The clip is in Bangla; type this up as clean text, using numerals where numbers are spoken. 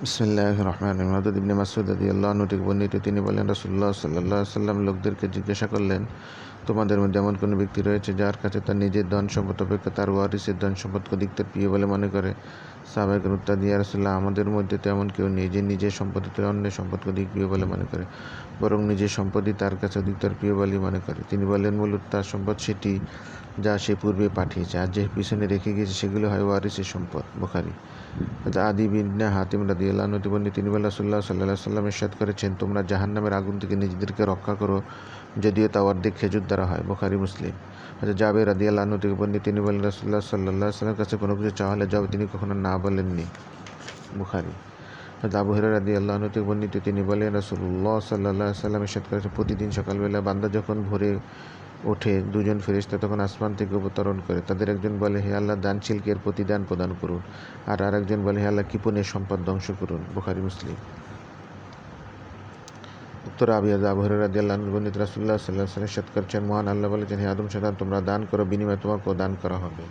বিসমিল্লাহির রহমানির রহিম। হযরত ইবনে মাসউদ রাদিয়াল্লাহু আনহু থেকে বর্ণিত, তিনি বলেন, রাসূলুল্লাহ সাল্লাল্লাহু আলাইহি ওয়াসাল্লাম লোকদেরকে জিজ্ঞাসা করলেন, তোমাদের মধ্যে এমন কোনো ব্যক্তি রয়েছে যার কাছে তার নিজের ধন সম্পদ অপেক্ষা তার ওয়ারিসের ধন সম্পদকে অধিকতর প্রিয় বলে মনে করে? সাহাবায়ে উত্তর দিয়ে, ইয়া রাসূলুল্লাহ, আমাদের মধ্যে তো এমন কেউ নেই যে নিজের সম্পদের তুলনায় অন্যের সম্পদকে অধিক প্রিয় বলে মনে করে, বরং নিজের সম্পদই তার কাছে অধিকতর প্রিয় বলেই মনে করে। তিনি বললেন, মূলত তার সম্পদ সেটি যা সে পূর্বে পাঠিয়েছে, আর যে পিছনে রেখে গিয়েছে সেগুলো হয় ওয়ারিসের সম্পদ। বুখারী। আদি বিন হাতিম রাদিয়াল্লাহু আনহু থেকে বর্ণিত, তিনি বলেন, রাসূলুল্লাহ সাল্লাল্লাহু আলাইহি ওয়াসাল্লাম ইরশাদ করেছেন, তোমরা জাহান্নামের আগুন থেকে নিজেদেরকে রক্ষা করো, যদিও তা অর্ধেক খেজুর দ্বারা হয়। বুখারী, মুসলিম। জাবের রাদিয়াল্লাহু আনহু থেকে বর্ণিত, তিনি বলেন, রাসূলুল্লাহ সাল্লাল্লাহু আলাইহি ওয়াসাল্লামের কাছে কোনো কিছু চাওয়া হলে জবাবে তিনি কখনো না বলেননি। বুখারী। আবু হুরায়রা রাদিয়াল্লাহু আনহু থেকে বর্ণিত, তিনি বলেন, রাসূলুল্লাহ সাল্লাল্লাহু আলাইহি ওয়াসাল্লাম ইরশাদ করেছেন, প্রতিদিন সকালবেলা বান্দা যখন ভোরে ওঠে, দুজন ফেরেশতা তখন আসমান থেকে অবতরণ করে। তাদের একজন বলে, হে আল্লাহ, দানশীলকে এর প্রতিদান প্রদান করুন। আর আরেকজন বলে, হে আল্লাহ, কৃপণের সম্পদ ধ্বংস করুন। বুখারী, মুসলিম। উত্তর আবু হুরায়রা রাদিয়াল্লাহু আনহু বর্ণিত, রাসূলুল্লাহ সাল্লাল্লাহু আলাইহি ওয়াসাল্লাম ইরশাদ করেছেন, মহান আল্লাহ বলেছেন, হে আদম সন্তান, তোমরা দান করো, বিনিময়ে তোমাকেও দান করা হবে।